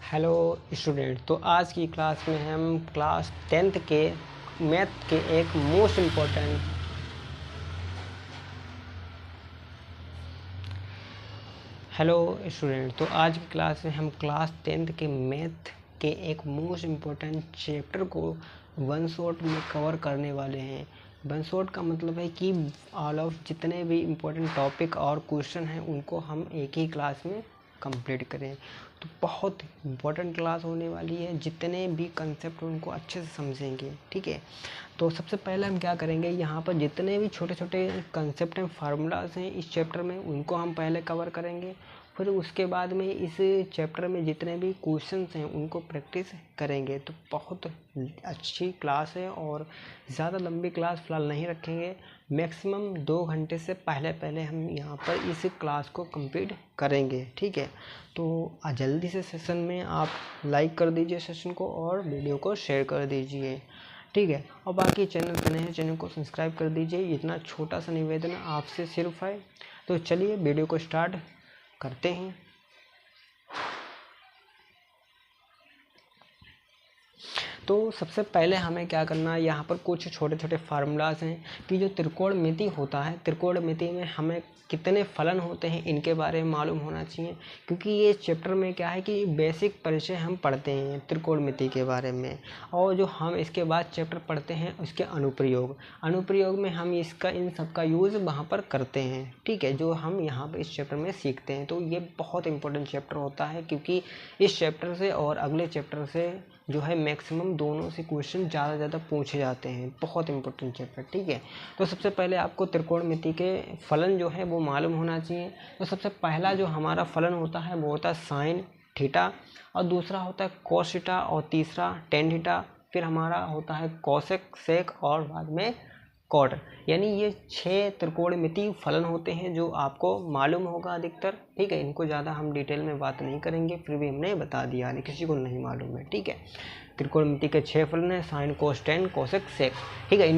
Hello student. तो आज की क्लास में हम क्लास 10th के मैथ के एक मोस्ट इम्पोर्टेंट तो आज की क्लास में हम क्लास 10th के मैथ के एक मोस्ट इम्पोर्टेंट चैप्टर को वन शॉट में कवर करने वाले हैं। वन शॉट का मतलब है कि ऑल ऑफ जितने भी इम्पोर्टेंट टॉपिक और क्वेश्चन हैं उनको हम एक ही क्लास में कंप्लीट करें। तो बहुत इम्पोर्टेंट क्लास होने वाली है, जितने भी कंसेप्ट उनको अच्छे से समझेंगे। ठीक है, तो सबसे पहले हम क्या करेंगे, यहाँ पर जितने भी छोटे छोटे कंसेप्ट हैं, फार्मूलाज हैं इस चैप्टर में, उनको हम पहले कवर करेंगे। फिर उसके बाद में इस चैप्टर में जितने भी क्वेश्चंस हैं उनको प्रैक्टिस करेंगे। तो बहुत अच्छी क्लास है और ज़्यादा लंबी क्लास फ़िलहाल नहीं रखेंगे। मैक्सिमम 2 घंटे से पहले हम यहाँ पर इस क्लास को कंप्लीट करेंगे। ठीक है, तो जल्दी से सेशन में आप लाइक कर दीजिए सेशन को और वीडियो को शेयर कर दीजिए। ठीक है, और बाकी चैनल पर नए हैं चैनल को सब्सक्राइब कर दीजिए। इतना छोटा सा निवेदन आपसे सिर्फ है। तो चलिए वीडियो को स्टार्ट करते हैं। तो सबसे पहले हमें क्या करना है, यहाँ पर कुछ छोटे छोटे फार्मूलाज हैं कि जो त्रिकोणमिति होता है, त्रिकोणमिति में हमें कितने फलन होते हैं इनके बारे में मालूम होना चाहिए। क्योंकि ये चैप्टर में क्या है कि बेसिक परिचय हम पढ़ते हैं त्रिकोणमिति के बारे में, और जो हम इसके बाद चैप्टर पढ़ते हैं उसके अनुप्रयोग में हम इन सब का यूज़ वहाँ पर करते हैं। ठीक है, जो हम यहाँ पर इस चैप्टर में सीखते हैं। तो ये बहुत इंपॉर्टेंट चैप्टर होता है, क्योंकि इस चैप्टर से और अगले चैप्टर से जो है मैक्सिमम दोनों से क्वेश्चन ज़्यादा पूछे जाते हैं। बहुत इंपॉर्टेंट चैप्टर। ठीक है, तो सबसे पहले आपको त्रिकोणमिति के फलन जो है वो मालूम होना चाहिए। तो सबसे पहला जो हमारा फलन होता है वो होता है साइन थीटा, और दूसरा होता है कोस थीटा, और तीसरा टेन थीटा, फिर हमारा होता है कोसेक सेक, और बाद में कॉट। यानी ये 6 त्रिकोणमिति फलन होते हैं जो आपको मालूम होगा अधिकतर। ठीक है, इनको ज़्यादा हम डिटेल में बात नहीं करेंगे, फिर भी हमने बता दिया, नहीं किसी को नहीं मालूम है। ठीक है, त्रिकोणमिति के 6 फलन हैं, sine cos tan cosec sec. ठीक है,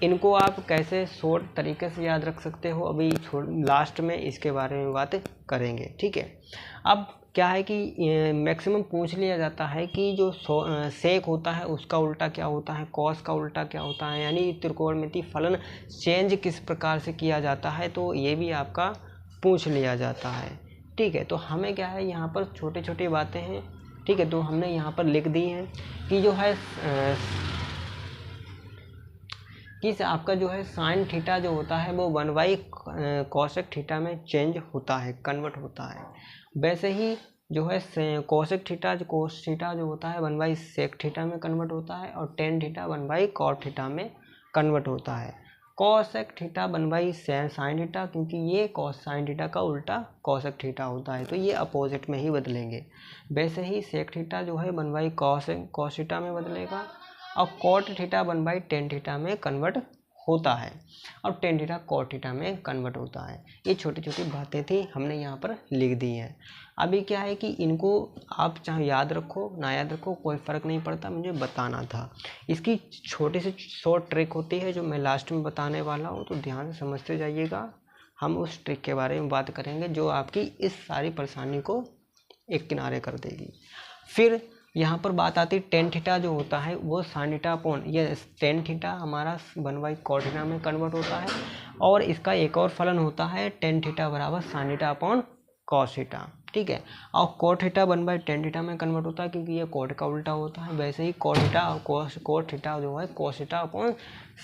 इनको आप कैसे शॉर्ट तरीके से याद रख सकते हो, अभी लास्ट में इसके बारे में बात करेंगे। ठीक है, अब क्या है कि मैक्सिमम पूछ लिया जाता है कि जो सेक होता है उसका उल्टा क्या होता है, कॉस का उल्टा क्या होता है, यानी त्रिकोणमिति फलन चेंज किस प्रकार से किया जाता है, तो ये भी आपका पूछ लिया जाता है। ठीक है, तो हमें क्या है यहाँ पर छोटी छोटी बातें हैं। ठीक है, तो हमने यहाँ पर लिख दी हैं कि जो है कि आपका जो है साइन थीटा जो होता है वो 1/cosec कोसेक थीटा में चेंज होता है, कन्वर्ट होता है। वैसे ही जो है कोसेक थीटा जो कोस थीटा जो होता है 1/sec थीटा में कन्वर्ट होता है, और टेन थीटा 1/cot थीटा में कन्वर्ट होता है। कोसेक थीटा 1/sin थीटा, क्योंकि ये cos sin थीटा का उल्टा कोसेक थीटा होता है, तो ये अपोजिट में ही बदलेंगे। वैसे ही सेक थीटा जो है 1/cos थीटा में बदलेगा, और कॉट थीटा 1/tan थीटा में कन्वर्ट होता है, और टेन थीटा कॉट थीटा में कन्वर्ट होता है। ये छोटी छोटी बातें थी, हमने यहाँ पर लिख दी हैं। अभी क्या है कि इनको आप चाहे याद रखो ना याद रखो कोई फ़र्क नहीं पड़ता, मुझे बताना था। इसकी छोटी सी शॉर्ट ट्रिक होती है जो मैं लास्ट में बताने वाला हूँ, तो ध्यान से समझते जाइएगा। हम उस ट्रिक के बारे में बात करेंगे जो आपकी इस सारी परेशानी को एक किनारे कर देगी। फिर यहाँ पर बात आती है टेन थीटा जो होता है वो साइन थीटा अपॉन, ये टेन थीटा हमारा 1/cot थीटा में कन्वर्ट होता है, और इसका एक और फलन होता है टेन थीटा बराबर sine theta upon cos theta. ठीक है, और कोट थीटा 1/tan थीटा में कन्वर्ट होता है, क्योंकि ये कोट का उल्टा होता है। वैसे ही कोट थीटा और कोट थीटा जो है cos theta upon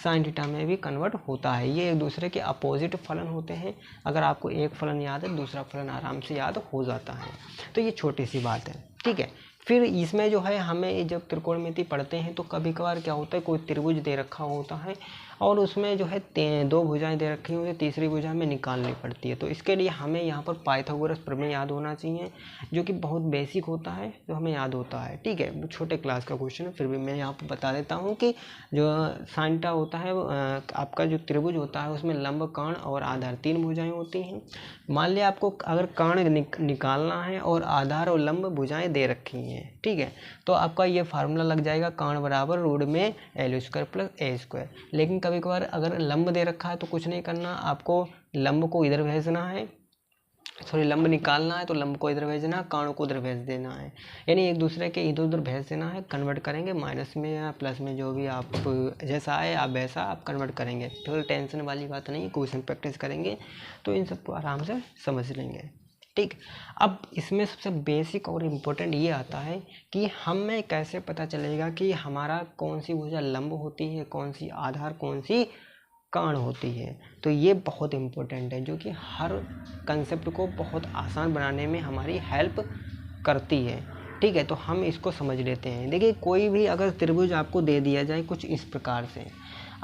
sine theta में भी कन्वर्ट होता है। ये एक दूसरे के अपोजिट फलन होते हैं। अगर आपको एक फलन याद है दूसरा फलन आराम से याद हो जाता है। तो ये छोटी सी बात है। ठीक है, फिर इसमें जो है हमें जब त्रिकोणमिति पढ़ते हैं तो कभी कभार क्या होता है, कोई त्रिभुज दे रखा होता है और उसमें जो है 2 भुजाएं दे रखी होती है, तीसरी भुजा में निकालनी पड़ती है। तो इसके लिए हमें यहाँ पर पाइथागोरस प्रमेय याद होना चाहिए, जो कि बहुत बेसिक होता है, जो हमें याद होता है। ठीक है, वो छोटे क्लास का क्वेश्चन है, फिर भी मैं यहाँ पर बता देता हूँ कि जो साइन थीटा होता है आपका जो त्रिभुज होता है उसमें लंब, कर्ण और आधार 3 भुजाएं होती हैं। मान लिया आपको अगर कर्ण निकालना है और आधार और लंब भुजाएं दे रखी हैं, ठीक है, तो आपका ये फार्मूला लग जाएगा कर्ण बराबर रूट में l² प्लस a²। लेकिन कभी कभार अगर लंब दे रखा है तो कुछ नहीं करना, आपको लंब को इधर भेजना है सॉरी लंब निकालना है तो लंब को इधर भेज देना है, कर्ण को उधर भेज देना है, यानी एक दूसरे के इधर उधर भेज देना है। कन्वर्ट करेंगे माइनस में या प्लस में, जो भी आप जैसा आए आप वैसा आप कन्वर्ट करेंगे। फिर टेंशन वाली बात नहीं, क्वेश्चन प्रैक्टिस करेंगे तो इन सबको आराम से समझ लेंगे। ठीक, अब इसमें सबसे बेसिक और इम्पोर्टेंट ये आता है कि हमें कैसे पता चलेगा कि हमारा कौन सी भुजा लंब होती है, कौन सी आधार, कौन सी कर्ण होती है। तो ये बहुत इम्पोर्टेंट है, जो कि हर कंसेप्ट को बहुत आसान बनाने में हमारी हेल्प करती है। ठीक है, तो हम इसको समझ लेते हैं। देखिए, कोई भी अगर त्रिभुज आपको दे दिया जाए कुछ इस प्रकार से,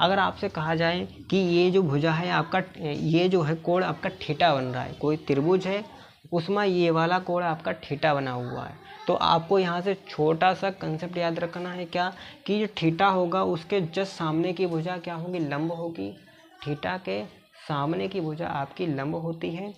अगर आपसे कहा जाए कि ये जो भुजा है आपका, ये जो है कोण आपका थीटा बन रहा है, कोई त्रिभुज है उसमें ये वाला कोण आपका थीटा बना हुआ है, तो आपको यहाँ से छोटा सा कंसेप्ट याद रखना है क्या, कि जो थीटा होगा उसके जस्ट सामने की भुजा क्या होगी, लंब होगी। थीटा के सामने की भुजा आपकी लंब होती है,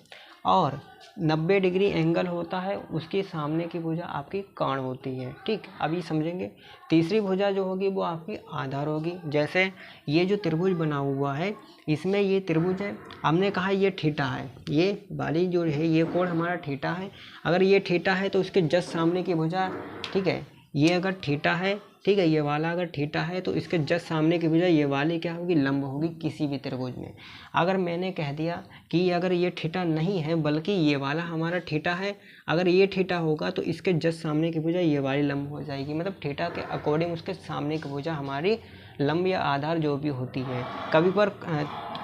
और 90 डिग्री एंगल होता है उसके सामने की भुजा आपकी कर्ण होती है। ठीक, अभी समझेंगे। तीसरी भुजा जो होगी वो आपकी आधार होगी। जैसे ये जो त्रिभुज बना हुआ है, इसमें ये त्रिभुज है, हमने कहा ये थीटा है, ये वाली जो है ये कोण हमारा थीटा है। अगर ये थीटा है तो उसके जस्ट सामने की भुजा, ठीक है, ये अगर थीटा है, ठीक है, ये वाला अगर थीटा है तो इसके जस्ट सामने की भुजा ये वाली क्या होगी, लंब होगी किसी भी त्रिभुज में। अगर मैंने कह दिया कि अगर ये थीटा नहीं है बल्कि ये वाला हमारा थीटा है, अगर ये थीटा होगा तो इसके जस्ट सामने की भुजा ये वाली लंब हो जाएगी, मतलब थीटा के अकॉर्डिंग उसके सामने की भुजा हमारी लंब या आधार जो भी होती है। कभी पर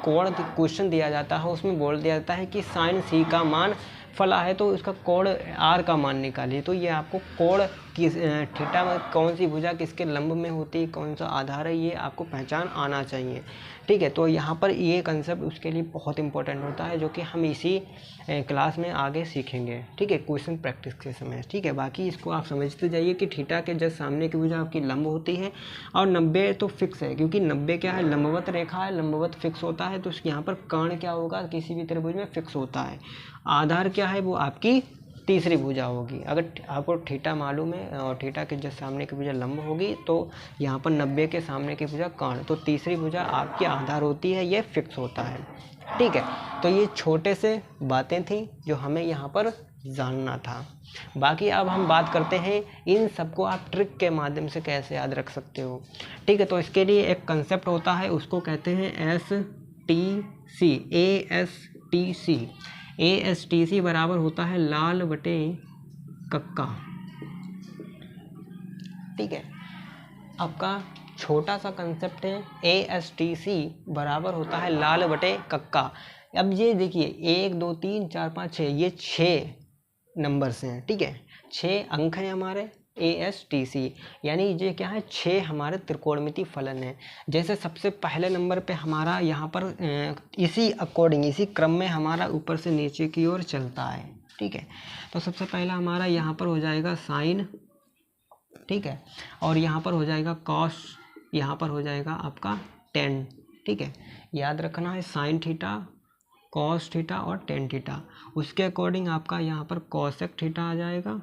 कोण क्वेश्चन दिया जाता है, उसमें बोल दिया जाता है कि साइन सी का मान फला है तो उसका कोण आर का मान निकालिए। तो ये आपको कोण किस थीटा में कौन सी भुजा किसके लंब में होती है, कौन सा आधार है, ये आपको पहचान आना चाहिए। ठीक है, तो यहाँ पर ये कंसेप्ट उसके लिए बहुत इंपॉर्टेंट होता है, जो कि हम इसी क्लास में आगे सीखेंगे। ठीक है, क्वेश्चन प्रैक्टिस के समय। ठीक है, बाकी इसको आप समझते जाइए कि थीटा के जस्ट सामने की भुजा आपकी लंब होती है, और 90 तो फिक्स है, क्योंकि 90 क्या है, लंबवत रेखा है, लंबवत फिक्स होता है। तो यहाँ पर कर्ण क्या होगा, किसी भी त्रिभुज में फिक्स होता है। आधार क्या है, वो आपकी तीसरी भुजा होगी। अगर आपको थीटा मालूम है और थीटा के जस्ट सामने की भुजा लंब होगी, तो यहाँ पर 90 के सामने की भुजा कर्ण, तो तीसरी भुजा आपकी आधार होती है, ये फिक्स होता है। ठीक है, तो ये छोटे से बातें थी जो हमें यहाँ पर जानना था। बाकी अब हम बात करते हैं इन सबको आप ट्रिक के माध्यम से कैसे याद रख सकते हो। ठीक है, तो इसके लिए एक कंसेप्ट होता है, उसको कहते हैं STC, ASTC। ASTC बराबर होता है लाल बटे कक्का। ठीक है, आपका छोटा सा कंसेप्ट है, ASTC बराबर होता है लाल बटे कक्का। अब ये देखिए 1 2 3 4 5 6, ये 6 नंबर्स हैं। ठीक है, 6 अंक हैं हमारे ASTC, यानी ये क्या है, 6 हमारे त्रिकोणमिति फलन है। जैसे सबसे पहले नंबर पे हमारा यहाँ पर इसी अकॉर्डिंग, इसी क्रम में हमारा ऊपर से नीचे की ओर चलता है। ठीक है, तो सबसे पहला हमारा यहाँ पर हो जाएगा साइन, ठीक है, और यहाँ पर हो जाएगा कॉस, यहाँ पर हो जाएगा आपका टेन। ठीक है, याद रखना है साइन थीटा, कॉस थीटा और टेन थीटा। उसके अकॉर्डिंग आपका यहाँ पर कॉसेक थीटा आ जाएगा,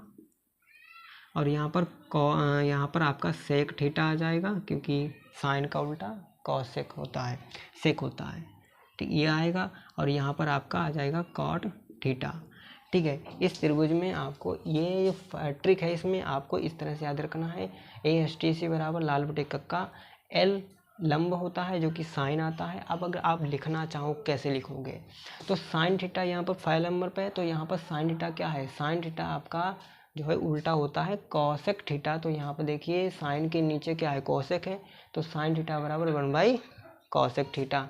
और यहाँ पर आपका सेक थीटा आ जाएगा, क्योंकि साइन का उल्टा कॉसेक होता है, सेक होता है। ठीक, ये आएगा, और यहाँ पर आपका आ जाएगा कॉट थीटा। ठीक है, इस त्रिभुज में आपको ये ट्रिक है, इसमें आपको इस तरह से याद रखना है। ASTC बराबर लाल बटे कक्का, L लंब होता है जो कि साइन आता है। अब अगर आप लिखना चाहो कैसे लिखोगे, तो साइन थीटा यहाँ पर 5 नंबर पे है, तो यहाँ पर साइन थीटा क्या है, साइन थीटा आपका जो है उल्टा होता है कॉसेक थीटा। तो यहाँ पर देखिए साइन के नीचे क्या है, कॉसेक है, तो साइन थीटा बराबर 1 कॉसेक थीटा।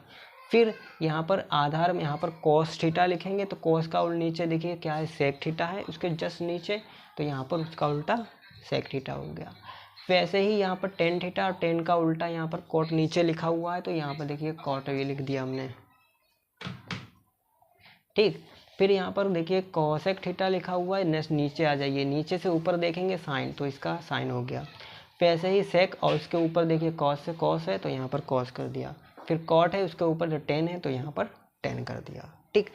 फिर यहाँ पर आधार में यहाँ पर कॉस थीटा लिखेंगे, तो कॉस का उल्टा नीचे देखिए क्या है, सेक थीटा है, उसके जस्ट नीचे, तो यहाँ पर उसका उल्टा सेक थीटा हो गया। वैसे ही यहाँ पर टेन थीटा, और टेन का उल्टा यहाँ पर कॉट नीचे लिखा हुआ है, तो यहाँ पर देखिए कॉट ये लिख दिया हमने। ठीक, फिर यहाँ पर देखिए कॉसेक थीटा लिखा हुआ है, नेक्स्ट नीचे आ जाइए, नीचे से ऊपर देखेंगे साइन, तो इसका साइन हो गया। वैसे ही सेक, और उसके ऊपर देखिए कॉस से कॉस है, तो यहाँ पर कॉस कर दिया। फिर कॉट है, उसके ऊपर जो टेन है, तो यहाँ पर टेन कर दिया। ठीक,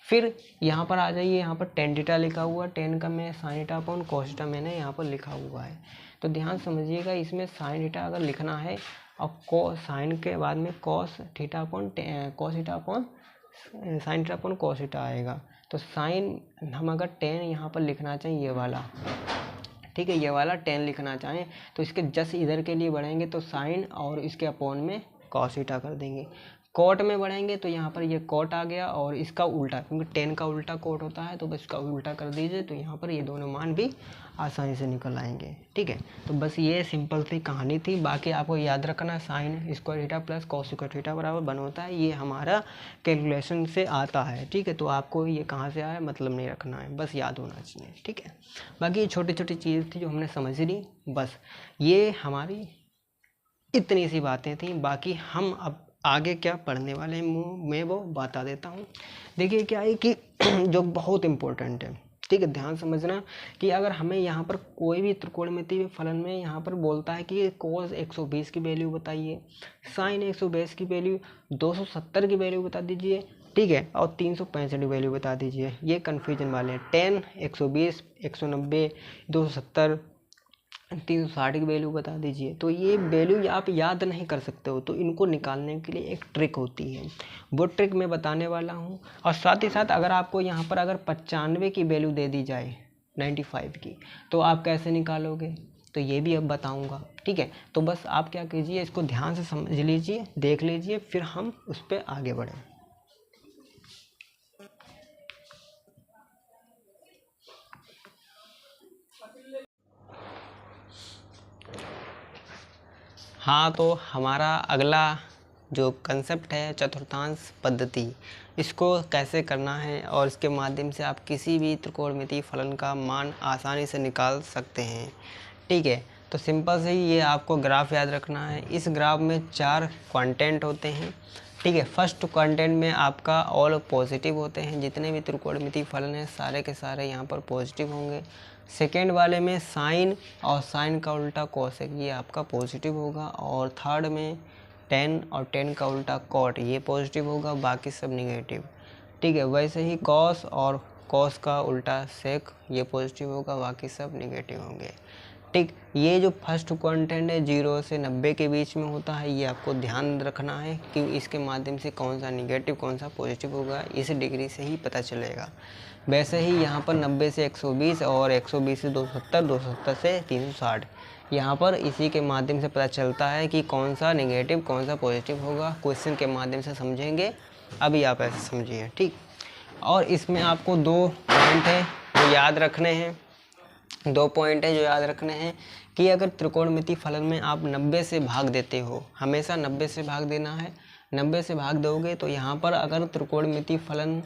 फिर यहाँ पर आ जाइए, यहाँ पर टेन थीटा लिखा हुआ है, टेन का मैं sine theta upon cos theta मैंने यहाँ पर लिखा हुआ है। तो ध्यान समझिएगा, इसमें साइन थीटा अगर लिखना है, और साइन के बाद में cos theta upon sine theta upon cos theta आएगा, तो साइन हम अगर 10 यहाँ पर लिखना चाहें ये वाला, ठीक है, ये वाला 10 लिखना चाहें तो इसके जस्ट इधर के लिए बढ़ेंगे तो साइन और इसके अपॉन में कॉस थीटा कर देंगे। कॉट में बढ़ेंगे तो यहाँ पर ये कॉट आ गया और इसका उल्टा, क्योंकि 10 का उल्टा कॉट होता है तो बस इसका उल्टा कर दीजिए तो यहाँ पर ये दोनों मान भी आसानी से निकल आएंगे। ठीक है, तो बस ये सिंपल सी कहानी थी। बाकी आपको याद रखना sine square theta plus cos square theta बराबर 1 होता है, ये हमारा कैलकुलेशन से आता है। ठीक है, तो आपको ये कहाँ से आया मतलब नहीं रखना है, बस याद होना चाहिए। ठीक है, बाकी ये छोटी छोटी चीज़ थी जो हमने समझ ली, बस ये हमारी इतनी सी बातें थी। बाकी हम अब आगे क्या पढ़ने वाले हैं मैं वो बता देता हूँ। देखिए क्या है कि जो बहुत इम्पोर्टेंट है, ठीक है, ध्यान समझना कि अगर हमें यहाँ पर कोई भी त्रिकोणमितीय फलन में यहाँ पर बोलता है कि कोस 120 की वैल्यू बताइए, साइन 120 की वैल्यू, 270 की वैल्यू बता दीजिए, ठीक है, और 365 की वैल्यू बता दीजिए, ये कन्फ्यूजन वाले हैं। 10, 120, 190, 270, 360 की वैल्यू बता दीजिए, तो ये वैल्यू आप याद नहीं कर सकते हो, तो इनको निकालने के लिए एक ट्रिक होती है, वो ट्रिक मैं बताने वाला हूँ। और साथ ही साथ अगर आपको यहाँ पर अगर 95 की वैल्यू दे दी जाए 95 की, तो आप कैसे निकालोगे, तो ये भी अब बताऊँगा। ठीक है, तो बस आप क्या कीजिए, इसको ध्यान से समझ लीजिए, देख लीजिए, फिर हम उस पर आगे बढ़ें। हाँ, तो हमारा अगला जो कंसेप्ट है चतुर्थांश पद्धति, इसको कैसे करना है और इसके माध्यम से आप किसी भी त्रिकोणमितीय फलन का मान आसानी से निकाल सकते हैं। ठीक है, तो सिंपल से ही ये आपको ग्राफ याद रखना है। इस ग्राफ में 4 क्वांटेंट होते हैं। ठीक है, फर्स्ट क्वांटेंट में आपका ऑल पॉजिटिव होते हैं, जितने भी त्रिकोणमितीय फलन हैं सारे के सारे यहाँ पर पॉजिटिव होंगे। सेकेंड वाले में साइन और साइन का उल्टा कोसेक, ये आपका पॉजिटिव होगा। और थर्ड में 10 और 10 का उल्टा कॉट, ये पॉजिटिव होगा, बाकी सब निगेटिव। ठीक है, वैसे ही कॉस और कॉस का उल्टा सेक, ये पॉजिटिव होगा, बाकी सब निगेटिव होंगे। ठीक, ये जो फर्स्ट क्वांटेंट है 0 से 90 के बीच में होता है, ये आपको ध्यान रखना है कि इसके माध्यम से कौन सा निगेटिव कौन सा पॉजिटिव होगा, इस डिग्री से ही पता चलेगा। वैसे ही यहाँ पर 90 से 120 और 120 से 270, 270 से 360, यहाँ पर इसी के माध्यम से पता चलता है कि कौन सा निगेटिव कौन सा पॉजिटिव होगा। क्वेश्चन के माध्यम से समझेंगे, अभी आप ऐसे समझिए। ठीक, और इसमें आपको 2 पॉइंट है जो याद रखने हैं, 2 पॉइंट है जो याद रखने हैं कि अगर त्रिकोणमितीय फलन में आप 90 से भाग देते हो, हमेशा 90 से भाग देना है। 90 से भाग दोगे तो यहाँ पर अगर त्रिकोणमितीय फलन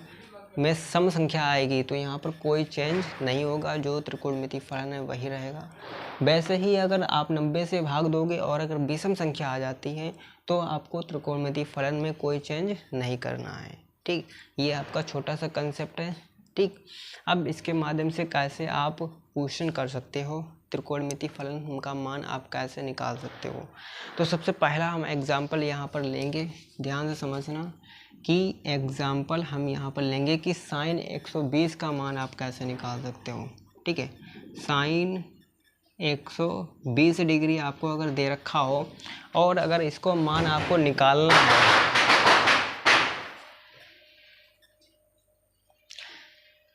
में सम संख्या आएगी तो यहाँ पर कोई चेंज नहीं होगा, जो त्रिकोणमितीय फलन है वही रहेगा। वैसे ही अगर आप 90 से भाग दोगे और अगर विषम संख्या आ जाती है तो आपको त्रिकोणमितीय फलन में कोई चेंज नहीं करना है। ठीक, ये आपका छोटा सा कंसेप्ट है। ठीक, अब इसके माध्यम से कैसे आप क्वेश्चन कर सकते हो, त्रिकोणमितीय फलन का मान आप कैसे निकाल सकते हो। तो सबसे पहला हम एग्जाम्पल यहाँ पर लेंगे, ध्यान से समझना कि एग्जाम्पल हम यहाँ पर लेंगे कि साइन 120 का मान आप कैसे निकाल सकते हो। ठीक है, साइन 120 डिग्री आपको अगर दे रखा हो और अगर इसको मान आपको निकालना है,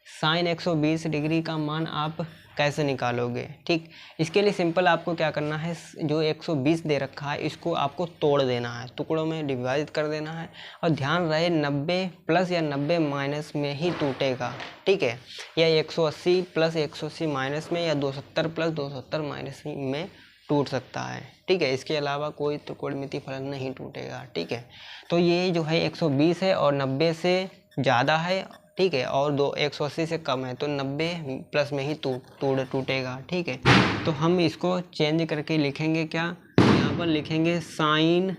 साइन 120 डिग्री का मान आप कैसे निकालोगे। ठीक, इसके लिए सिंपल आपको क्या करना है, जो 120 दे रखा है इसको आपको तोड़ देना है, टुकड़ों में डिवाइड कर देना है। और ध्यान रहे 90 प्लस या 90 माइनस में ही टूटेगा। ठीक है, या 180 प्लस 180 माइनस में, या 270 प्लस 270 माइनस में टूट सकता है। ठीक है, इसके अलावा कोई त्रिकोणमितीय फलन नहीं टूटेगा। ठीक है, तो ये जो है 120 है और 90 से ज़्यादा है, ठीक है, और 180 से कम है तो 90 प्लस में ही टूटेगा। ठीक है, तो हम इसको चेंज करके लिखेंगे क्या, यहाँ पर लिखेंगे साइन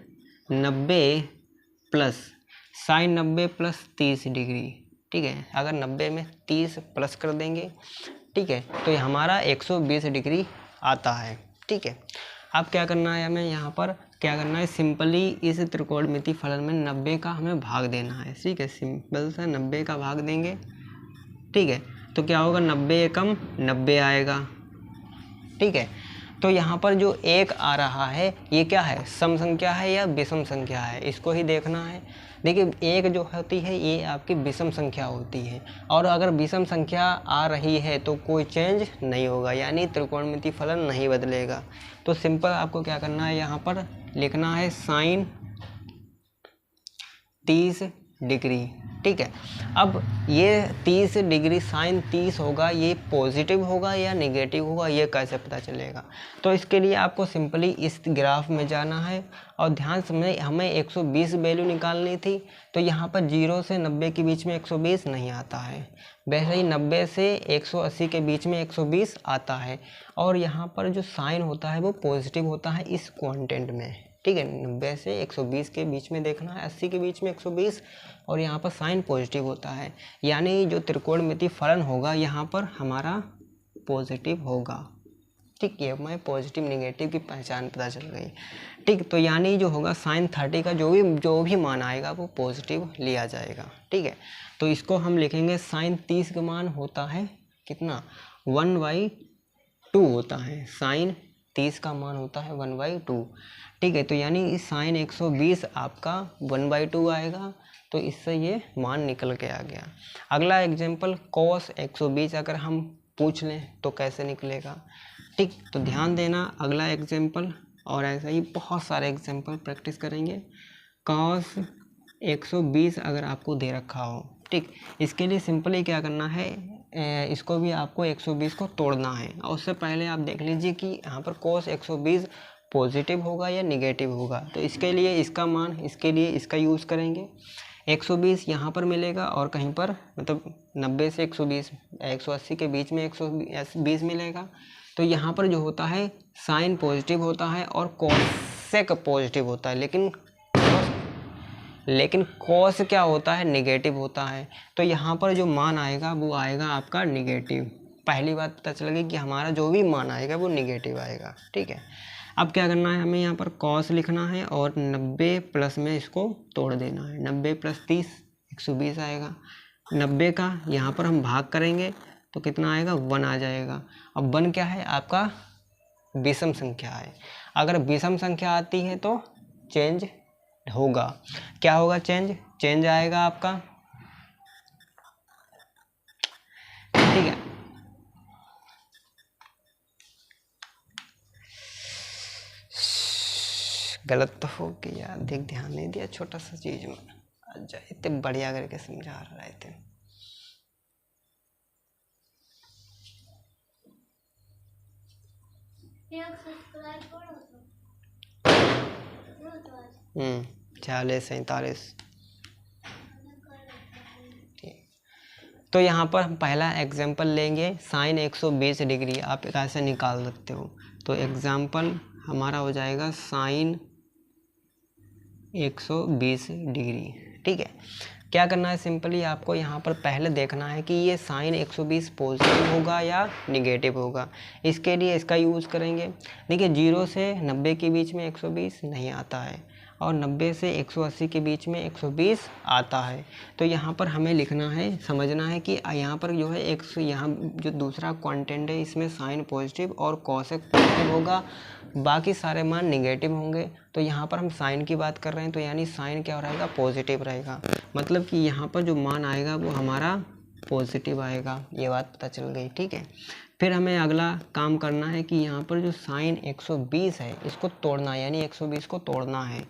90 प्लस 30 डिग्री। ठीक है, अगर 90 में 30 प्लस कर देंगे, ठीक है, तो हमारा 120 डिग्री आता है। ठीक है, अब क्या करना है, हमें यहाँ पर क्या करना है, सिंपली इस त्रिकोणमितीय फलन में 90 का हमें भाग देना है। ठीक है, सिंपल से 90 का भाग देंगे। ठीक है, तो क्या होगा, 90 एकम 90 आएगा। ठीक है, तो यहाँ पर जो एक आ रहा है ये क्या है, सम संख्या है या विषम संख्या है, इसको ही देखना है। देखिए एक जो होती है ये आपकी विषम संख्या होती है, और अगर विषम संख्या आ रही है तो कोई चेंज नहीं होगा, यानी त्रिकोणमिति फलन नहीं बदलेगा। तो सिंपल आपको क्या करना है, यहाँ पर लिखना है साइन 30 डिग्री। ठीक है, अब ये 30 डिग्री साइन 30 होगा, ये पॉजिटिव होगा या नेगेटिव होगा, ये कैसे पता चलेगा। तो इसके लिए आपको सिंपली इस ग्राफ में जाना है और ध्यान से हमें 120 वैल्यू निकालनी थी। तो यहाँ पर 0 से 90 के बीच में 120 नहीं आता है, वैसे ही 90 से 180 के बीच में 120 आता है, और यहाँ पर जो साइन होता है वो पॉजिटिव होता है इस क्वांटेंट में। ठीक है, 90 से 120 के बीच में देखना है, 80 के बीच में 120, और यहाँ पर साइन पॉजिटिव होता है, यानी जो त्रिकोणमिति फलन होगा यहाँ पर हमारा पॉजिटिव होगा। ठीक है, हमें पॉजिटिव नेगेटिव की पहचान पता चल गई। ठीक, तो यानी जो होगा साइन 30 का जो भी मान आएगा वो पॉजिटिव लिया जाएगा। ठीक है, तो इसको हम लिखेंगे साइन 30 का मान होता है कितना, 1/2 होता है, साइन 30 का मान होता है 1/2। ठीक है, तो यानी साइन 120 आपका 1/2 आएगा, तो इससे ये मान निकल के आ गया। अगला एग्जाम्पल कॉस 120 अगर हम पूछ लें तो कैसे निकलेगा। ठीक, तो ध्यान देना अगला एग्जाम्पल, और ऐसा ही बहुत सारे एग्जाम्पल प्रैक्टिस करेंगे। कॉस 120 अगर आपको दे रखा हो, ठीक, इसके लिए सिंपली क्या करना है, इसको भी आपको 120 को तोड़ना है, और उससे पहले आप देख लीजिए कि यहाँ पर कॉस 120 पॉजिटिव होगा या निगेटिव होगा। तो इसके लिए इसका मान, इसके लिए इसका यूज़ करेंगे। 120 यहाँ पर मिलेगा, और कहीं पर मतलब 90 से 120 180 के बीच में 120 मिलेगा। तो यहाँ पर जो होता है साइन पॉजिटिव होता है और कॉसेक पॉजिटिव होता है, लेकिन कॉस क्या होता है, निगेटिव होता है। तो यहाँ पर जो मान आएगा वो आएगा आपका निगेटिव। पहली बात पता चल गई कि हमारा जो भी मान आएगा वो निगेटिव आएगा। ठीक है, अब क्या करना है, हमें यहाँ पर कॉस लिखना है और 90 प्लस में इसको तोड़ देना है। 90 + 30 120 आएगा। 90 का यहाँ पर हम भाग करेंगे तो कितना आएगा, 1 आ जाएगा। अब 1 क्या है, आपका विषम संख्या है। अगर विषम संख्या आती है तो चेंज होगा। क्या होगा, चेंज आएगा आपका। ठीक है, गलत तो हो गया, देख ध्यान नहीं दिया छोटा सा चीज में। अच्छा, इतने बढ़िया करके समझा रहे थे। हम्म, 46 47। तो यहाँ पर हम पहला एग्जाम्पल लेंगे, साइन 120 डिग्री आप कैसे निकाल सकते हो। तो एग्जाम्पल हमारा हो जाएगा साइन 120 डिग्री। ठीक है, क्या करना है, सिंपली आपको यहाँ पर पहले देखना है कि ये साइन 120 पॉजिटिव होगा या निगेटिव होगा। इसके लिए इसका यूज़ करेंगे। देखिए 0 से 90 के बीच में 120 नहीं आता है, और 90 से 180 के बीच में 120 आता है। तो यहाँ पर हमें लिखना है, समझना है कि यहाँ पर जो है यहाँ जो दूसरा क्वांटेंट है इसमें साइन पॉजिटिव और कॉसेक पॉजिटिव होगा, बाकी सारे मान निगेटिव होंगे। तो यहाँ पर हम साइन की बात कर रहे हैं, तो यानी साइन क्या रहेगा, पॉजिटिव रहेगा। मतलब कि यहाँ पर जो मान आएगा वो हमारा पॉजिटिव आएगा। ये बात पता चल गई। ठीक है, फिर हमें अगला काम करना है कि यहाँ पर जो साइन 120 है इसको तोड़ना है, यानी 120 को तोड़ना है।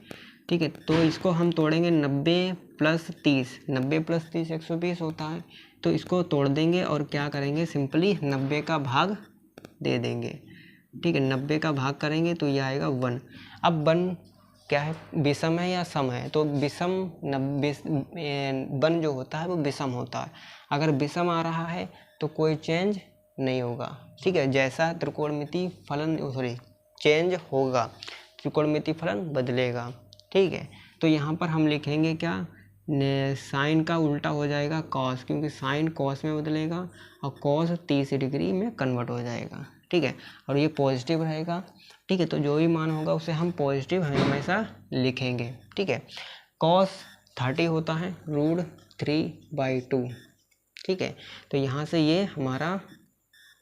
ठीक है, तो इसको हम तोड़ेंगे 90 + 30। 90 + 30 120 होता है, तो इसको तोड़ देंगे और क्या करेंगे, सिंपली 90 का भाग दे देंगे। ठीक है, 90 का भाग करेंगे तो ये आएगा 1। अब 1 क्या है, विषम है या सम है, तो विषम 1 जो होता है वो विषम होता है। अगर विषम आ रहा है तो कोई चेंज नहीं होगा। ठीक है, जैसा त्रिकोणमिति फलन चेंज होगा, त्रिकोणमिति फलन बदलेगा। ठीक है, तो यहाँ पर हम लिखेंगे क्या, साइन का उल्टा हो जाएगा कॉस, क्योंकि साइन कॉस में बदलेगा और कॉस 30 डिग्री में कन्वर्ट हो जाएगा। ठीक है, और ये पॉजिटिव रहेगा। ठीक है, तो जो भी मान होगा उसे हम पॉजिटिव हमेशा लिखेंगे। ठीक है, कॉस 30 होता है √3/2। ठीक है, तो यहाँ से ये हमारा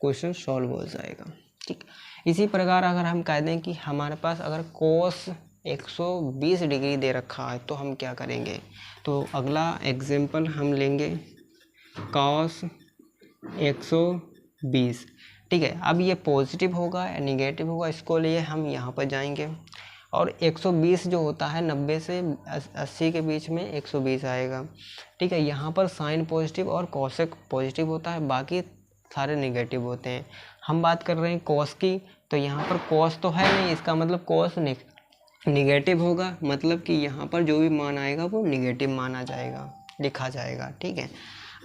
क्वेश्चन सॉल्व हो जाएगा। ठीक। इसी प्रकार अगर हम कह दें कि हमारे पास अगर कोस 120 डिग्री दे रखा है तो हम क्या करेंगे, तो अगला एग्जाम्पल हम लेंगे कॉस 120। ठीक है, अब ये पॉजिटिव होगा या निगेटिव होगा, इसको लिए हम यहाँ पर जाएंगे और 120 जो होता है 90 से 80 के बीच में 120 आएगा। ठीक है, यहाँ पर साइन पॉजिटिव और कॉसेक पॉजिटिव होता है, बाकी सारे निगेटिव होते हैं। हम बात कर रहे हैं कॉस की, तो यहाँ पर कॉस तो है नहीं, इसका मतलब कॉस निगेटिव होगा, मतलब कि यहाँ पर जो भी मान आएगा वो निगेटिव माना जाएगा, लिखा जाएगा। ठीक है,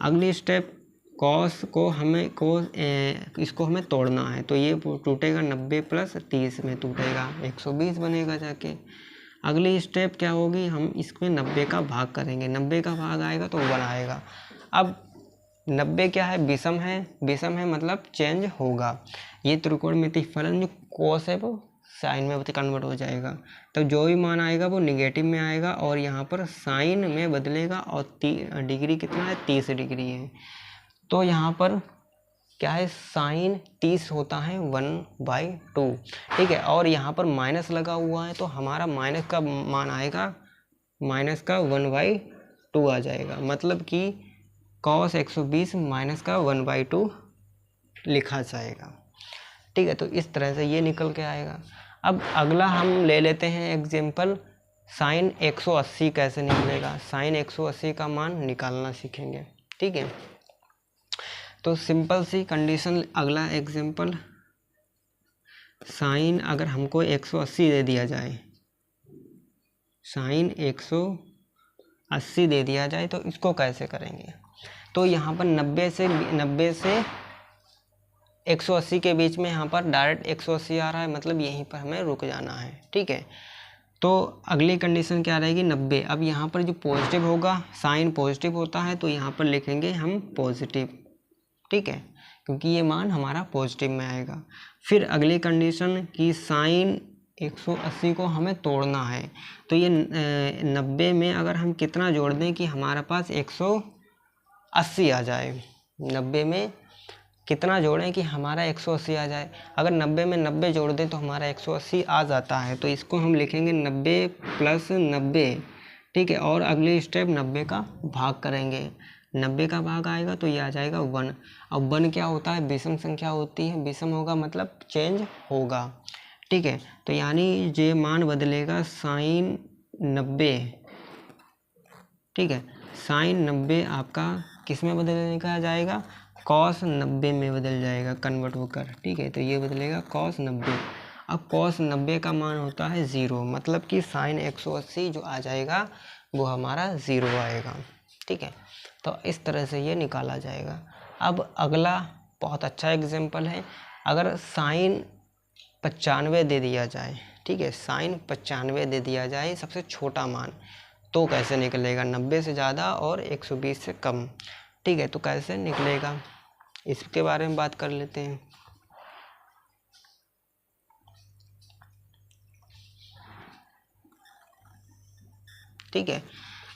अगली स्टेप कॉस को हमें इसको हमें तोड़ना है, तो ये टूटेगा 90 + 30 में टूटेगा 120 बनेगा जाके। अगली स्टेप क्या होगी, हम इसमें 90 का भाग करेंगे, 90 का भाग आएगा तो 1 आएगा। अब 90 क्या है, विषम है मतलब चेंज होगा। ये त्रिकोणमितीय फलन जो कॉस है वो साइन में कन्वर्ट हो जाएगा, तब जो भी मान आएगा वो निगेटिव में आएगा और यहाँ पर साइन में बदलेगा और डिग्री कितना है, 30 डिग्री है। तो यहाँ पर क्या है, साइन 30 होता है 1/2। ठीक है, और यहाँ पर माइनस लगा हुआ है तो हमारा माइनस का मान आएगा, माइनस का 1/2 आ जाएगा, मतलब कि कॉस 120 माइनस का 1/2 लिखा जाएगा। ठीक है, तो इस तरह से ये निकल के आएगा। अब अगला हम ले लेते हैं एग्जाम्पल, साइन 180 कैसे निकलेगा, साइन 180 का मान निकालना सीखेंगे। ठीक है, तो सिंपल सी कंडीशन, अगला एग्जाम्पल, साइन अगर हमको 180 दे दिया जाए, साइन 180 दे दिया जाए तो इसको कैसे करेंगे, तो यहाँ पर 90 से 180 के बीच में यहाँ पर डायरेक्ट 180 आ रहा है, मतलब यहीं पर हमें रुक जाना है। ठीक है, तो अगली कंडीशन क्या रहेगी, 90। अब यहाँ पर जो पॉजिटिव होगा, साइन पॉजिटिव होता है तो यहाँ पर लिखेंगे हम पॉजिटिव। ठीक है, क्योंकि ये मान हमारा पॉजिटिव में आएगा। फिर अगली कंडीशन कि साइन 180 को हमें तोड़ना है, तो ये 90 में अगर हम कितना जोड़ दें कि हमारे पास 180 आ जाए, 90 में कितना जोड़ें कि हमारा 180 आ जाए। अगर 90 में 90 जोड़ दें तो हमारा 180 आ जाता है, तो इसको हम लिखेंगे 90 + 90। ठीक है, और अगली स्टेप 90 का भाग करेंगे, 90 का भाग आएगा तो ये आ जाएगा 1। अब 1 क्या होता है, विषम संख्या होती है, विषम होगा मतलब चेंज होगा। ठीक है, तो यानी ये मान बदलेगा साइन 90। ठीक है, साइन 90 आपका किस में बदलने का जाएगा, कॉस 90 में बदल जाएगा कन्वर्ट होकर। ठीक है, तो ये बदलेगा कॉस 90। अब कॉस 90 का मान होता है 0, मतलब कि साइन 180 जो आ जाएगा वो हमारा 0 आएगा। ठीक है, तो इस तरह से ये निकाला जाएगा। अब अगला बहुत अच्छा एग्जाम्पल है, अगर साइन 95 दे दिया जाए, ठीक है, साइन 95 दे दिया जाए सबसे छोटा मान, तो कैसे निकलेगा, 90 से ज़्यादा और 120 से कम। ठीक है, तो कैसे निकलेगा इसके बारे में बात कर लेते हैं। ठीक है,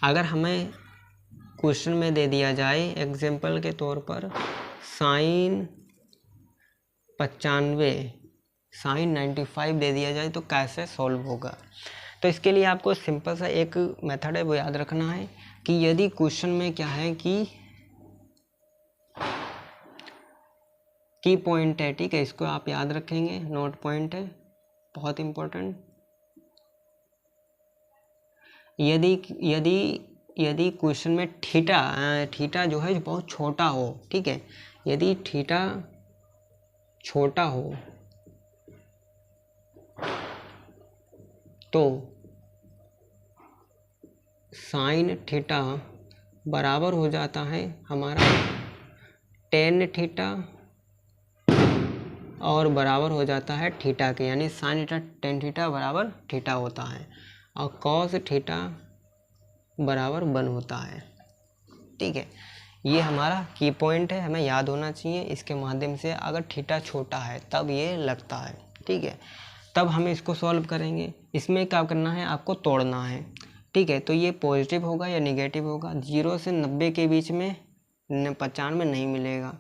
अगर हमें क्वेश्चन में दे दिया जाए एग्जाम्पल के तौर पर साइन 95 साइन 95 दे दिया जाए तो कैसे सॉल्व होगा, तो इसके लिए आपको सिंपल सा एक मेथड है वो याद रखना है कि यदि क्वेश्चन में क्या है कि की पॉइंट है, ठीक है, इसको आप याद रखेंगे, नोट पॉइंट है बहुत इम्पोर्टेंट। यदि क्वेश्चन में थीटा जो है जो बहुत छोटा हो, ठीक है, यदि थीटा छोटा हो तो साइन थीटा बराबर हो जाता है हमारा टेन थीटा और बराबर हो जाता है थीटा के, यानी साइन थीटा टेन थीटा बराबर थीटा होता है और कॉस थीटा बराबर 1 होता है। ठीक है, ये हमारा की पॉइंट है, हमें याद होना चाहिए। इसके माध्यम से अगर थीटा छोटा है तब ये लगता है। ठीक है, तब हम इसको सॉल्व करेंगे। इसमें क्या करना है, आपको तोड़ना है। ठीक है, तो ये पॉजिटिव होगा या निगेटिव होगा, 0 से 90 के बीच में 95 नहीं मिलेगा,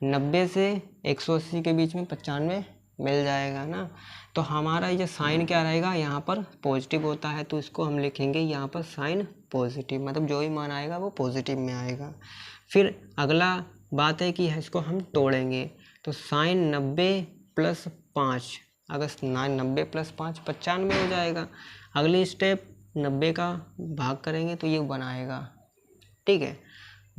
90 से 180 के बीच में 95 मिल जाएगा ना। तो हमारा ये साइन क्या रहेगा, यहाँ पर पॉजिटिव होता है तो इसको हम लिखेंगे यहाँ पर साइन पॉजिटिव, मतलब जो भी मान आएगा वो पॉजिटिव में आएगा। फिर अगला बात है कि इसको हम तोड़ेंगे, तो साइन 90 + 5, अगर 90 + 5 95 हो जाएगा। अगली स्टेप 90 का भाग करेंगे तो ये 1 आएगा। ठीक है,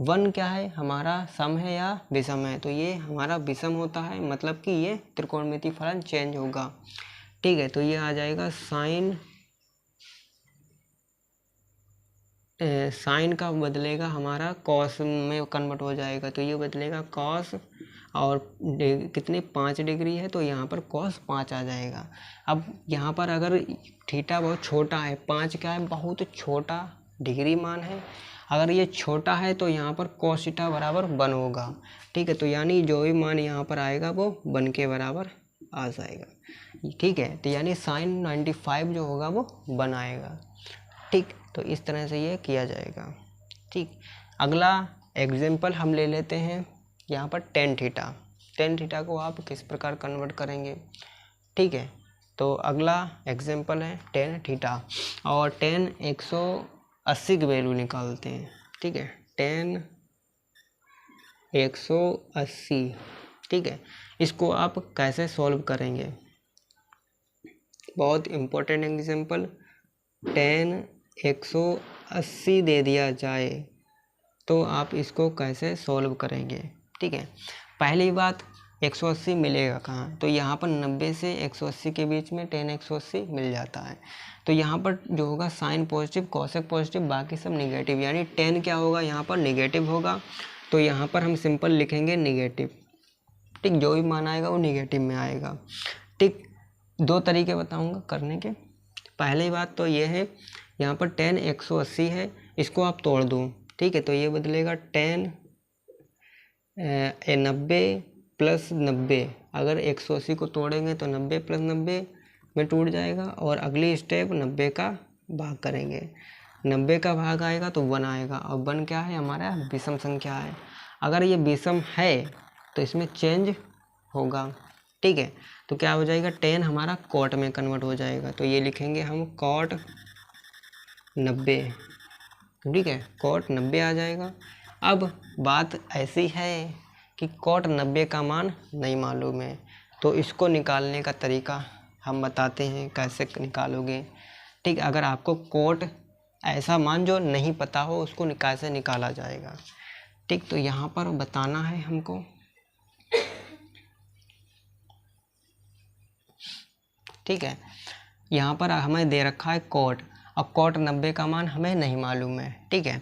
1 क्या है, हमारा सम है या विषम है, तो ये हमारा विषम होता है, मतलब कि ये त्रिकोणमितीय फलन चेंज होगा। ठीक है, तो ये आ जाएगा साइन का बदलेगा हमारा कॉस में कन्वर्ट हो जाएगा, तो ये बदलेगा कॉस, और कितने 5 डिग्री है तो यहाँ पर कॉस 5 आ जाएगा। अब यहाँ पर अगर थीटा बहुत छोटा है, 5 क्या है, बहुत छोटा डिग्री मान है, अगर ये छोटा है तो यहाँ पर कॉस थीटा बराबर 1 होगा। ठीक है, तो यानी जो भी मान यहाँ पर आएगा वो 1 के बराबर आ जाएगा। ठीक है, तो यानी साइन 95 जो होगा वो 1 आएगा। ठीक, तो इस तरह से ये किया जाएगा। ठीक, अगला एग्जाम्पल हम ले लेते हैं यहाँ पर टेन थीटा को आप किस प्रकार कन्वर्ट करेंगे। ठीक है, तो अगला एग्जाम्पल है टेन थीटा, और टेन 180 की वैल्यू निकालते हैं। ठीक है, टेन 180। ठीक है, इसको आप कैसे सॉल्व करेंगे, बहुत इम्पोर्टेंट एग्जाम्पल। टेन 180 दे दिया जाए तो आप इसको कैसे सॉल्व करेंगे। ठीक है, पहली बात 180 मिलेगा कहाँ, तो यहाँ पर 90 से 180 के बीच में टेन 180 मिल जाता है। तो यहाँ पर जो होगा साइन पॉजिटिव, कॉसेक पॉजिटिव, बाकी सब निगेटिव, यानी टेन क्या होगा, यहाँ पर निगेटिव होगा, तो यहाँ पर हम सिंपल लिखेंगे निगेटिव। ठीक, जो भी मान आएगा वो निगेटिव में आएगा। ठीक, 2 तरीके बताऊँगा करने के। पहली बात तो ये है, यहाँ पर टेन 180 है, इसको आप तोड़ दूँ। ठीक है, तो ये बदलेगा टेन 90 + 90, अगर 180 को तोड़ेंगे तो 90 + 90 में टूट जाएगा, और अगली स्टेप 90 का भाग करेंगे, 90 का भाग आएगा तो 1 आएगा, और 1 क्या है, हमारा विषम संख्या है। अगर ये विषम है तो इसमें चेंज होगा। ठीक है, तो क्या हो जाएगा, टेन हमारा कॉट में कन्वर्ट हो जाएगा, तो ये लिखेंगे हम कॉट 90। ठीक है, कॉट 90 आ जाएगा। अब बात ऐसी है कि कॉट 90 का मान नहीं मालूम है, तो इसको निकालने का तरीका हम बताते हैं कैसे निकालोगे। ठीक, अगर आपको कॉट ऐसा मान जो नहीं पता हो उसको कैसे निकाला जाएगा। ठीक, तो यहाँ पर बताना है हमको। ठीक है, यहाँ पर हमें दे रखा है कॉट, और कॉट 90 का मान हमें नहीं मालूम है। ठीक है,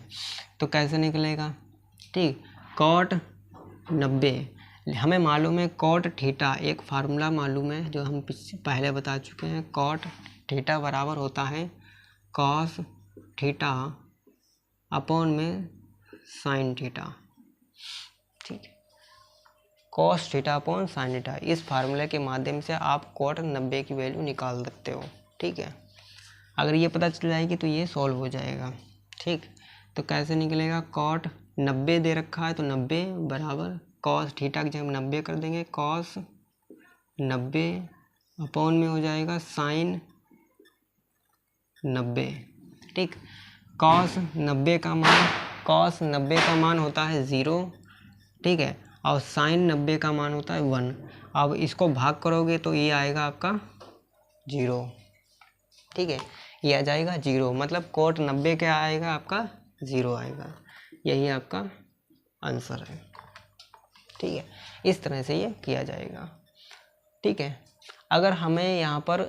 तो कैसे निकलेगा। ठीक, कॉट 90 हमें मालूम है, कॉट थीटा एक फार्मूला मालूम है जो हम पहले बता चुके हैं। कॉट थीटा बराबर होता है कॉस थीटा अपॉन में साइन थीटा। ठीक, cos theta upon sine theta, इस फार्मूले के माध्यम से आप कॉट 90 की वैल्यू निकाल सकते हो। ठीक है, अगर ये पता चल जाएगी तो ये सॉल्व हो जाएगा। ठीक, तो कैसे निकलेगा, कॉट 90 दे रखा है तो 90 बराबर कॉस थीटा की जगह 90 कर देंगे, कॉस 90 अपॉन में हो जाएगा साइन 90। ठीक, कॉस 90 का मान होता है 0। ठीक है, और साइन 90 का मान होता है 1। अब इसको भाग करोगे तो ये आएगा आपका 0। ठीक है, ये आ जाएगा 0, मतलब कॉट 90 क्या आएगा आपका 0 आएगा। यही आपका आंसर है। ठीक है, इस तरह से ये किया जाएगा। ठीक है, अगर हमें यहाँ पर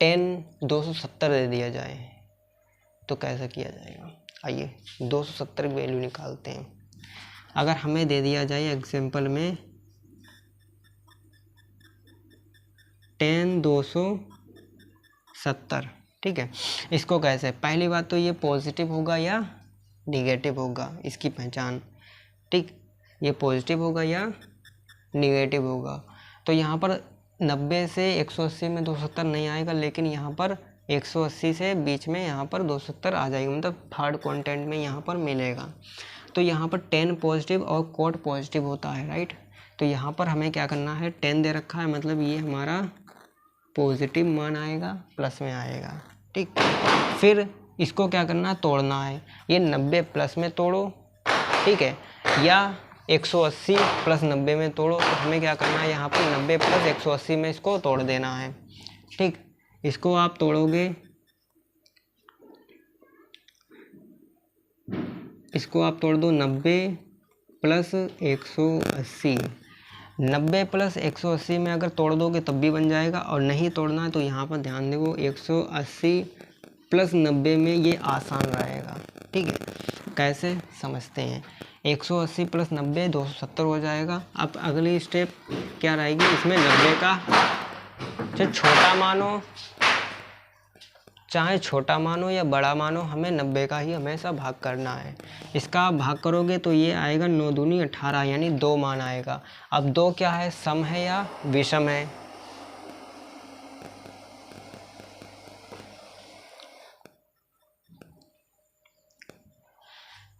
टेन 270 दे दिया जाए तो कैसे किया जाएगा, आइए 270 की वैल्यू निकालते हैं। अगर हमें दे दिया जाए एग्जाम्पल में टेन 270, ठीक है, इसको कैसे, पहली बात तो ये पॉजिटिव होगा या निगेटिव होगा, इसकी पहचान। ठीक, ये पॉजिटिव होगा या निगेटिव होगा। तो यहाँ पर 90 से 180 में 270 नहीं आएगा, लेकिन यहाँ पर 180 से बीच में यहाँ पर 270 आ जाएगा, मतलब थर्ड क्वाड्रेंट में यहाँ पर मिलेगा। तो यहाँ पर टेन पॉजिटिव और कॉट पॉजिटिव होता है, राइट। तो यहाँ पर हमें क्या करना है, 10 दे रखा है, मतलब ये हमारा पॉजिटिव मान आएगा, प्लस में आएगा। ठीक, फिर इसको क्या करना है, तोड़ना है। ये 90 प्लस में तोड़ो, ठीक है, या 180 प्लस 90 में तोड़ो। तो हमें क्या करना है, यहाँ पर 90 प्लस 180 में इसको तोड़ देना है। ठीक, इसको आप तोड़ोगे, इसको आप तोड़ दो 90 प्लस 180। 90 प्लस 180 में अगर तोड़ दोगे तब भी बन जाएगा, और नहीं तोड़ना है तो यहाँ पर ध्यान देवो 180 प्लस 90 में ये आसान रहेगा। ठीक है, कैसे समझते हैं, 180 प्लस 90 270 हो जाएगा। अब अगली स्टेप क्या रहेगी, इसमें 90 का चाहे छोटा मानो या बड़ा मानो, हमें 90 का ही हमेशा भाग करना है। इसका आप भाग करोगे तो ये आएगा 9 दूनी 18, यानी 2 मान आएगा। अब 2 क्या है, सम है या विषम है?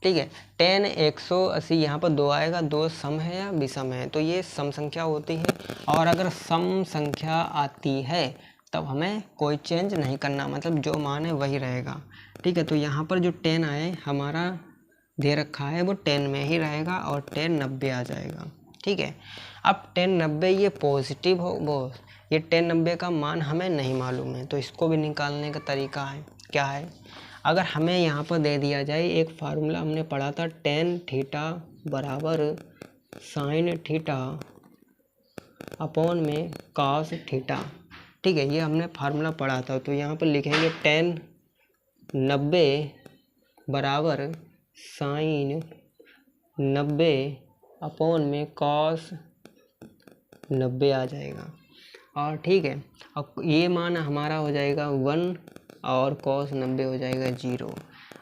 ठीक है, 10 180 यहाँ पर 2 आएगा, 2 सम है या विषम है? तो ये सम संख्या होती है, और अगर सम संख्या आती है तब हमें कोई चेंज नहीं करना, मतलब जो मान है वही रहेगा। ठीक है, तो यहाँ पर जो 10 आए हमारा दे रखा है वो 10 में ही रहेगा, और 10 90 आ जाएगा। ठीक है, अब 10 90 ये पॉजिटिव हो, वो ये 10 90 का मान हमें नहीं मालूम है, तो इसको भी निकालने का तरीका है, क्या है, अगर हमें यहाँ पर दे दिया जाए एक फार्मूला हमने पढ़ा था, tan थीटा बराबर sin थीटा अपॉन में cos थीटा। ठीक है, ये हमने फार्मूला पढ़ा था, तो यहाँ पर लिखेंगे tan 90 बराबर sin 90 अपॉन में cos 90 आ जाएगा। और ठीक है, अब ये मान हमारा हो जाएगा 1 और cos 90 हो जाएगा 0।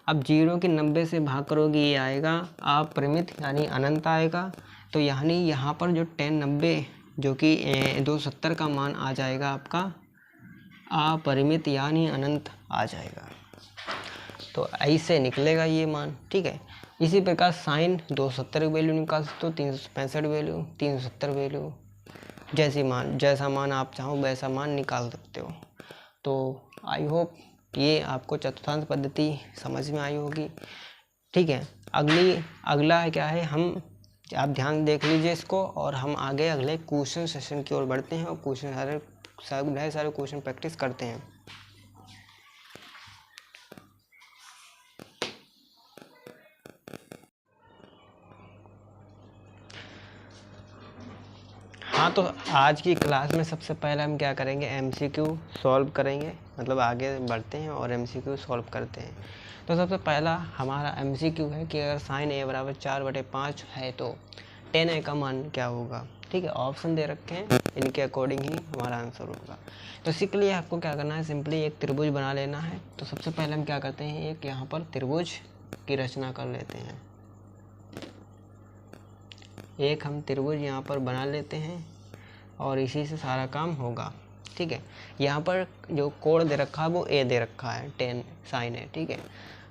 अब 0 की 90 से भाग करोगे, ये आएगा अपरिमित यानी अनंत आएगा। तो यानी यहाँ पर जो tan 90 जो कि 270 का मान आ जाएगा आपका अपरिमित यानी अनंत आ जाएगा। तो ऐसे निकलेगा ये मान। ठीक है, इसी प्रकार साइन 270 की वैल्यू निकाल सकते हो, 365 वैल्यू, 370 वैल्यू, जैसा मान आप चाहो वैसा मान निकाल सकते हो। तो आई होप ये आपको चतुर्थांश पद्धति समझ में आई होगी। ठीक है, अगला है क्या है, आप ध्यान देख लीजिए इसको, और हम आगे अगले क्वेश्चन सेशन की ओर बढ़ते हैं, और ढेर सारे क्वेश्चन प्रैक्टिस करते हैं। हाँ, तो आज की क्लास में सबसे पहले हम क्या करेंगे, MCQ सॉल्व करेंगे, मतलब आगे बढ़ते हैं और MCQ सॉल्व करते हैं। तो सबसे पहला हमारा MCQ है कि अगर sin a बराबर 4/5 है तो tan a का मान क्या होगा। ठीक है, ऑप्शन दे रखे हैं, इनके अकॉर्डिंग ही हमारा आंसर होगा। तो इसी के लिए आपको क्या करना है, सिंपली एक त्रिभुज बना लेना है। तो सबसे पहले हम क्या करते हैं, एक यहाँ पर त्रिभुज की रचना कर लेते हैं। एक हम त्रिभुज यहाँ पर बना लेते हैं और इसी से सारा काम होगा। ठीक है, यहाँ पर जो कोण दे रखा है वो a दे रखा है, tan sin है। ठीक है,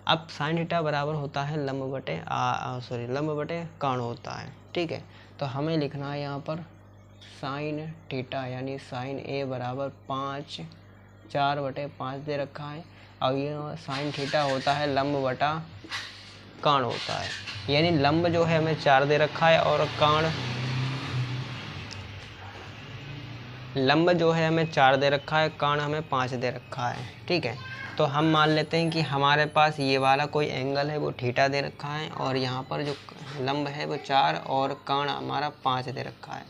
अब sin थीटा बराबर होता है लंब बटे कोण होता है। ठीक है, तो हमें लिखना है यहाँ पर sin थीटा यानी sin a बराबर 4/5 दे रखा है, और ये sin थीटा होता है लंब बटा कोण होता है, यानी लंब जो है हमें 4 दे रखा है और कोण लंब जो है हमें 4 दे रखा है, कोण हमें 5 दे रखा है। ठीक है, तो हम मान लेते हैं कि हमारे पास ये वाला कोई एंगल है वो थीटा दे रखा है, और यहाँ पर जो लंब है वो 4 और कोण हमारा 5 दे रखा है।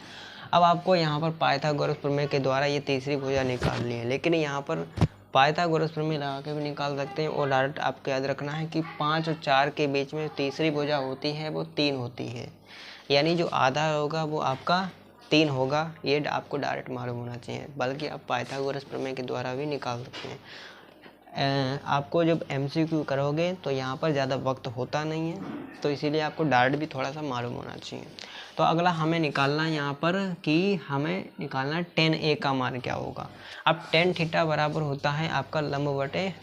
अब आपको यहाँ पर पाइथागोरस प्रमेय के द्वारा ये तीसरी भुजा निकालनी है, लेकिन यहाँ पर पाइथागोरस प्रमेय लगा के भी निकाल सकते हैं, और डायरेक्ट आपको याद रखना है कि 5 और 4 के बीच में तीसरी भुजा होती है वो 3 होती है, यानी जो आधा होगा वो आपका 3 होगा। ये आपको डायरेक्ट मालूम होना चाहिए, बल्कि आप पाइथागोरस प्रमेय के द्वारा भी निकाल सकते हैं। आपको जब MCQ करोगे तो यहाँ पर ज़्यादा वक्त होता नहीं है, तो इसीलिए आपको डायरेक्ट भी थोड़ा सा मालूम होना चाहिए। तो अगला हमें निकालना है यहाँ पर कि हमें निकालना है tan a का मान क्या होगा। अब tan थीटा बराबर होता है आपका लंब बटे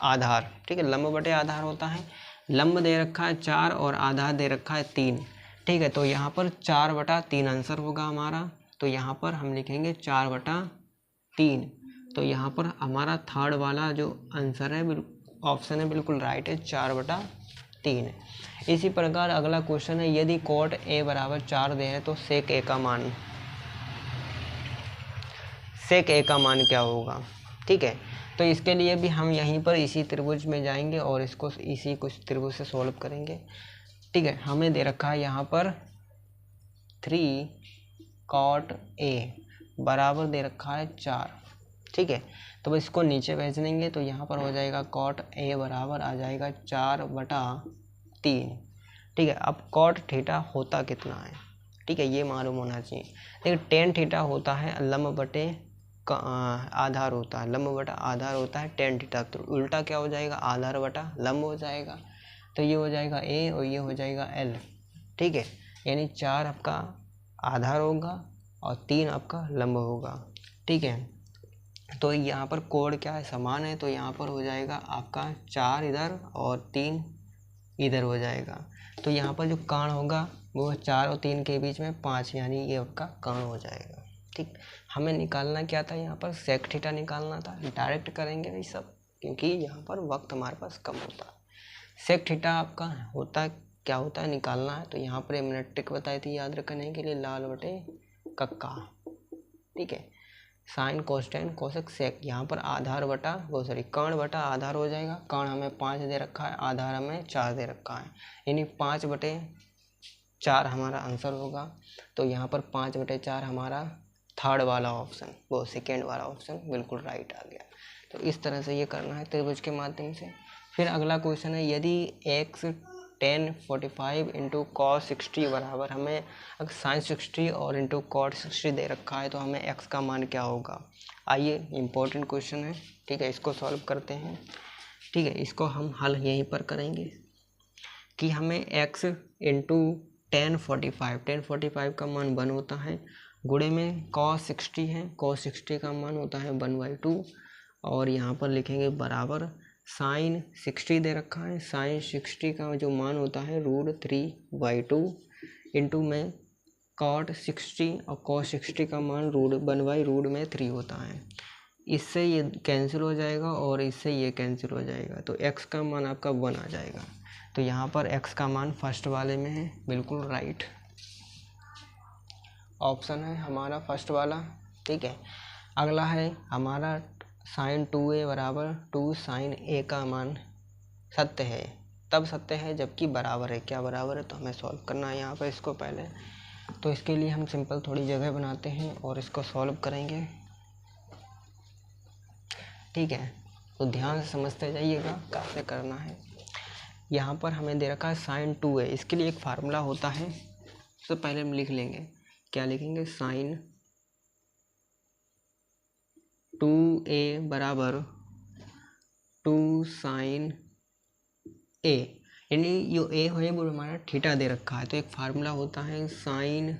आधार। ठीक है, लंब बटे आधार होता है, लंब दे रखा है 4 और आधार दे रखा है 3। ठीक है, तो यहाँ पर 4/3 आंसर होगा हमारा। तो यहाँ पर हम लिखेंगे 4/3। तो यहाँ पर हमारा थर्ड वाला जो आंसर है ऑप्शन है बिल्कुल राइट है, 4/3। इसी प्रकार अगला क्वेश्चन है, यदि cot A बराबर 4 दे है तो sec A का मान क्या होगा। ठीक है, तो इसके लिए भी हम यहीं पर इसी त्रिभुज में जाएंगे और इसको इसी कुछ त्रिभुज से सॉल्व करेंगे। ठीक है, हमें दे रखा है यहाँ पर 3 cot A बराबर दे रखा है 4। ठीक है, तो इसको नीचे भेज देंगे तो यहाँ पर हो जाएगा cot A बराबर आ जाएगा 4/3। ठीक है, अब cot थीटा होता कितना है, ठीक है, ये मालूम होना चाहिए। देखिए tan थीटा होता है लंब बटे आधार होता है, लंब बटा आधार होता है tan थीटा। तो उल्टा क्या हो जाएगा, आधार बटा लंब हो जाएगा। तो ये हो जाएगा A और ये हो जाएगा L। ठीक है, यानी 4 आपका आधार होगा और 3 आपका लंब होगा। ठीक है, तो यहाँ पर कोण क्या है, समान है। तो यहाँ पर हो जाएगा आपका 4 इधर और 3 इधर हो जाएगा। तो यहाँ पर जो कोण होगा वो 4 और 3 के बीच में 5, यानी ये आपका कोण हो जाएगा। ठीक, हमें निकालना क्या था, यहाँ पर सेक थीटा निकालना था। डायरेक्ट करेंगे नहीं सब, क्योंकि यहाँ पर वक्त हमारे पास कम होता है। सेक थीटा आपका होता क्या होता है निकालना है। तो यहाँ पर मैंने ट्रिक बताई थी याद रखने के लिए, लाल बटे कक्का। ठीक है, साइन कोस्टेन कोसेक सेक, यहाँ पर आधार बटा कोण बटा आधार हो जाएगा। कोण हमें 5 दे रखा है, आधार हमें 4 दे रखा है, यानी 5/4 हमारा आंसर होगा। तो यहाँ पर 5/4 हमारा थर्ड वाला ऑप्शन, वो सेकेंड वाला ऑप्शन बिल्कुल राइट आ गया। तो इस तरह से ये करना है त्रिभुज के माध्यम से। फिर अगला क्वेश्चन है, यदि x tan 45 इंटू cos 60 बराबर, हमें अगर sin 60 और इंटू cot 60 दे रखा है तो हमें x का मान क्या होगा। आइए, इम्पोर्टेंट क्वेश्चन है। ठीक है, इसको सॉल्व करते हैं। ठीक है, इसको हम हल यहीं पर करेंगे कि हमें x इंटू tan 45 का मान 1 होता है, गुणे में cos 60 है, cos 60 का मान होता है 1/2, और यहाँ पर लिखेंगे बराबर साइन 60 दे रखा है, साइन 60 का जो मान होता है √3/2 इंटू में cot 60 और cos 60 का मान √1/√3 होता है। इससे ये कैंसिल हो जाएगा और इससे ये कैंसिल हो जाएगा। तो x का मान आपका 1 आ जाएगा। तो यहाँ पर x का मान फर्स्ट वाले में है, बिल्कुल राइट ऑप्शन है हमारा फर्स्ट वाला। ठीक है, अगला है हमारा साइन 2a बराबर 2 साइन a का मान सत्य है, तब सत्य है जबकि बराबर है। क्या बराबर है, तो हमें सॉल्व करना है यहाँ पर इसको पहले। तो इसके लिए हम सिंपल थोड़ी जगह बनाते हैं और इसको सॉल्व करेंगे। ठीक है, तो ध्यान से समझते जाइएगा कैसे करना है। यहाँ पर हमें दे रखा है साइन 2a, इसके लिए एक फार्मूला होता है, तो पहले हम लिख लेंगे। क्या लिखेंगे, साइन 2a बराबर 2 साइन a, यानी जो a है वो हमारा थीटा दे रखा है। तो एक फार्मूला होता है साइन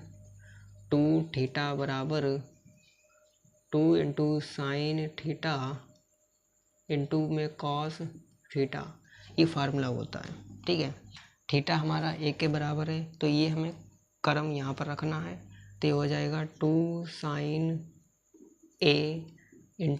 2 थीटा बराबर 2 इंटू साइन थीटा इंटू में कॉस थीटा, ये फार्मूला होता है। ठीक है, थीटा हमारा a के बराबर है, तो ये हमें क्रम यहाँ पर रखना है। तो ये हो जाएगा 2 साइन a इंटू